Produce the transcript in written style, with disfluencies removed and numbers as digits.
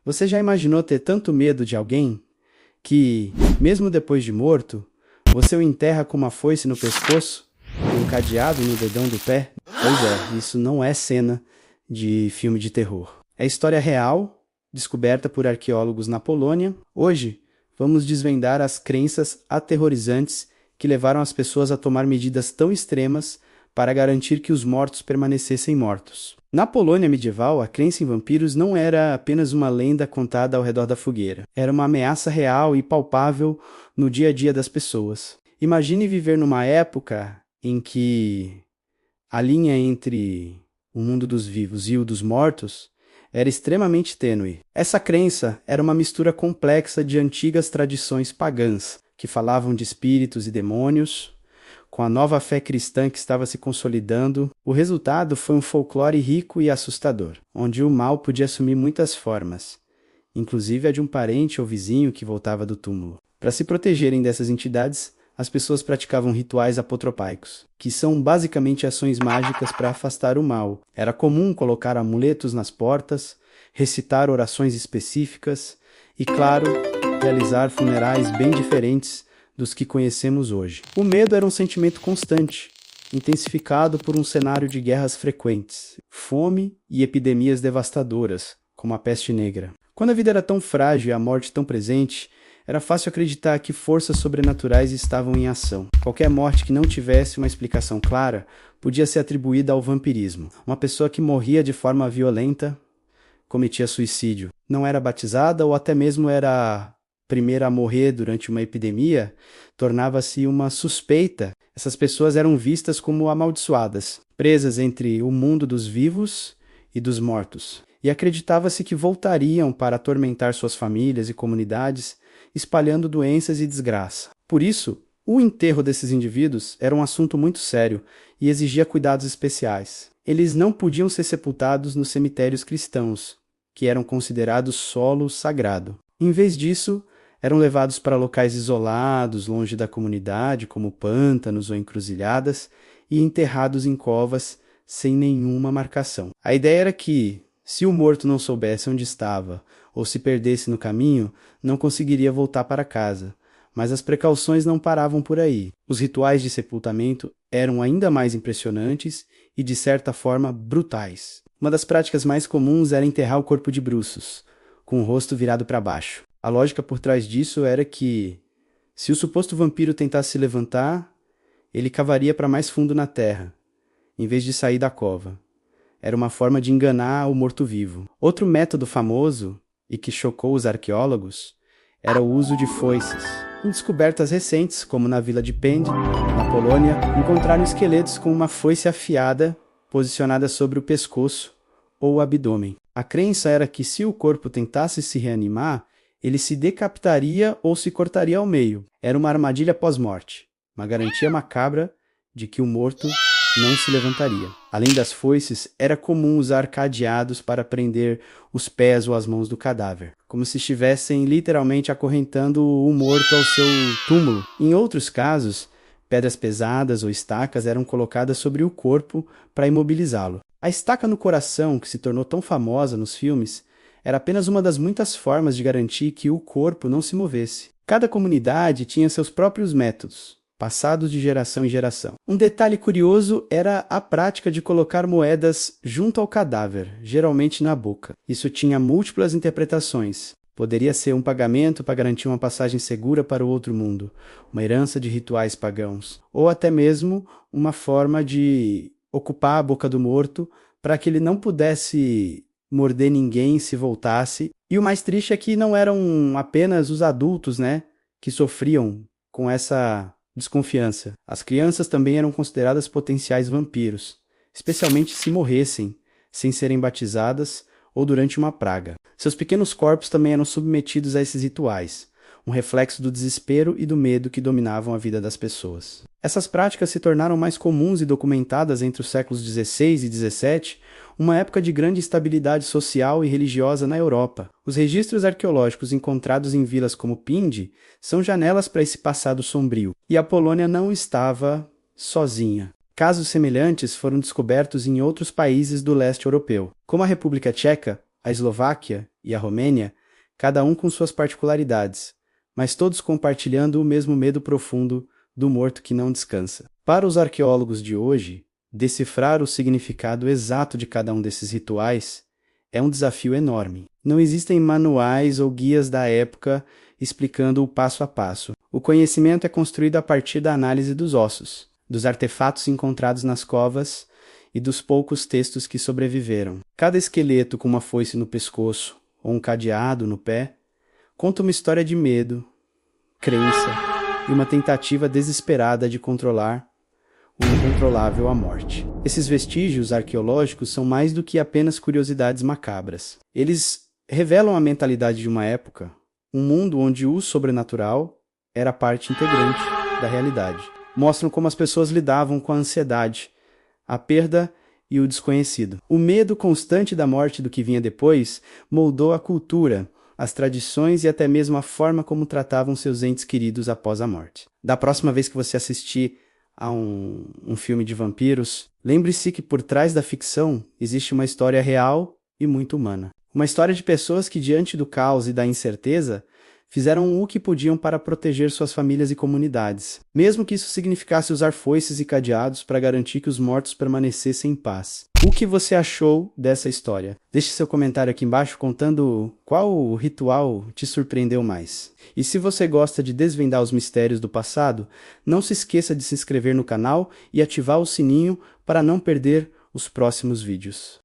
Você já imaginou ter tanto medo de alguém que, mesmo depois de morto, você o enterra com uma foice no pescoço e um cadeado no dedão do pé? Pois é, isso não é cena de filme de terror. É história real, descoberta por arqueólogos na Polônia. Hoje, vamos desvendar as crenças aterrorizantes que levaram as pessoas a tomar medidas tão extremas para garantir que os mortos permanecessem mortos. Na Polônia medieval, a crença em vampiros não era apenas uma lenda contada ao redor da fogueira. Era uma ameaça real e palpável no dia a dia das pessoas. Imagine viver numa época em que a linha entre o mundo dos vivos e o dos mortos era extremamente tênue. Essa crença era uma mistura complexa de antigas tradições pagãs, que falavam de espíritos e demônios. Com a nova fé cristã que estava se consolidando, o resultado foi um folclore rico e assustador, onde o mal podia assumir muitas formas, inclusive a de um parente ou vizinho que voltava do túmulo. Para se protegerem dessas entidades, as pessoas praticavam rituais apotropaicos, que são basicamente ações mágicas para afastar o mal. Era comum colocar amuletos nas portas, recitar orações específicas e, claro, realizar funerais bem diferentes dos que conhecemos hoje. O medo era um sentimento constante, intensificado por um cenário de guerras frequentes, fome e epidemias devastadoras, como a peste negra. Quando a vida era tão frágil e a morte tão presente, era fácil acreditar que forças sobrenaturais estavam em ação. Qualquer morte que não tivesse uma explicação clara podia ser atribuída ao vampirismo. Uma pessoa que morria de forma violenta cometia suicídio. Não era batizada ou até mesmo era primeira a morrer durante uma epidemia, tornava-se uma suspeita. Essas pessoas eram vistas como amaldiçoadas, presas entre o mundo dos vivos e dos mortos. E acreditava-se que voltariam para atormentar suas famílias e comunidades, espalhando doenças e desgraça. Por isso, o enterro desses indivíduos era um assunto muito sério e exigia cuidados especiais. Eles não podiam ser sepultados nos cemitérios cristãos, que eram considerados solo sagrado. Em vez disso, eram levados para locais isolados, longe da comunidade, como pântanos ou encruzilhadas, e enterrados em covas sem nenhuma marcação. A ideia era que, se o morto não soubesse onde estava ou se perdesse no caminho, não conseguiria voltar para casa. Mas as precauções não paravam por aí. Os rituais de sepultamento eram ainda mais impressionantes e, de certa forma, brutais. Uma das práticas mais comuns era enterrar o corpo de bruços, com o rosto virado para baixo. A lógica por trás disso era que, se o suposto vampiro tentasse se levantar, ele cavaria para mais fundo na terra, em vez de sair da cova. Era uma forma de enganar o morto-vivo. Outro método famoso, e que chocou os arqueólogos, era o uso de foices. Em descobertas recentes, como na vila de Pend, na Polônia, encontraram esqueletos com uma foice afiada posicionada sobre o pescoço ou o abdômen. A crença era que, se o corpo tentasse se reanimar, ele se decapitaria ou se cortaria ao meio. Era uma armadilha pós-morte, uma garantia macabra de que o morto não se levantaria. Além das foices, era comum usar cadeados para prender os pés ou as mãos do cadáver, como se estivessem literalmente acorrentando o morto ao seu túmulo. Em outros casos, pedras pesadas ou estacas eram colocadas sobre o corpo para imobilizá-lo. A estaca no coração, que se tornou tão famosa nos filmes, era apenas uma das muitas formas de garantir que o corpo não se movesse. Cada comunidade tinha seus próprios métodos, passados de geração em geração. Um detalhe curioso era a prática de colocar moedas junto ao cadáver, geralmente na boca. Isso tinha múltiplas interpretações. Poderia ser um pagamento para garantir uma passagem segura para o outro mundo, uma herança de rituais pagãos, ou até mesmo uma forma de ocupar a boca do morto para que ele não pudesse morder ninguém se voltasse. E o mais triste é que não eram apenas os adultos, que sofriam com essa desconfiança. As crianças também eram consideradas potenciais vampiros, especialmente se morressem sem serem batizadas ou durante uma praga. Seus pequenos corpos também eram submetidos a esses rituais, um reflexo do desespero e do medo que dominavam a vida das pessoas. Essas práticas se tornaram mais comuns e documentadas entre os séculos XVI e XVII, uma época de grande instabilidade social e religiosa na Europa. Os registros arqueológicos encontrados em vilas como Pindi são janelas para esse passado sombrio, e a Polônia não estava sozinha. Casos semelhantes foram descobertos em outros países do leste europeu, como a República Tcheca, a Eslováquia e a Romênia, cada um com suas particularidades, mas todos compartilhando o mesmo medo profundo do morto que não descansa. Para os arqueólogos de hoje, decifrar o significado exato de cada um desses rituais é um desafio enorme. Não existem manuais ou guias da época explicando o passo a passo. O conhecimento é construído a partir da análise dos ossos, dos artefatos encontrados nas covas e dos poucos textos que sobreviveram. Cada esqueleto com uma foice no pescoço ou um cadeado no pé conta uma história de medo, crença e uma tentativa desesperada de controlar o incontrolável, a morte. Esses vestígios arqueológicos são mais do que apenas curiosidades macabras. Eles revelam a mentalidade de uma época, um mundo onde o sobrenatural era parte integrante da realidade. Mostram como as pessoas lidavam com a ansiedade, a perda e o desconhecido. O medo constante da morte do que vinha depois moldou a cultura, as tradições e até mesmo a forma como tratavam seus entes queridos após a morte. Da próxima vez que você assistir a um filme de vampiros, lembre-se que por trás da ficção existe uma história real e muito humana. Uma história de pessoas que, diante do caos e da incerteza, fizeram o que podiam para proteger suas famílias e comunidades, mesmo que isso significasse usar foices e cadeados para garantir que os mortos permanecessem em paz. O que você achou dessa história? Deixe seu comentário aqui embaixo contando qual ritual te surpreendeu mais. E se você gosta de desvendar os mistérios do passado, não se esqueça de se inscrever no canal e ativar o sininho para não perder os próximos vídeos.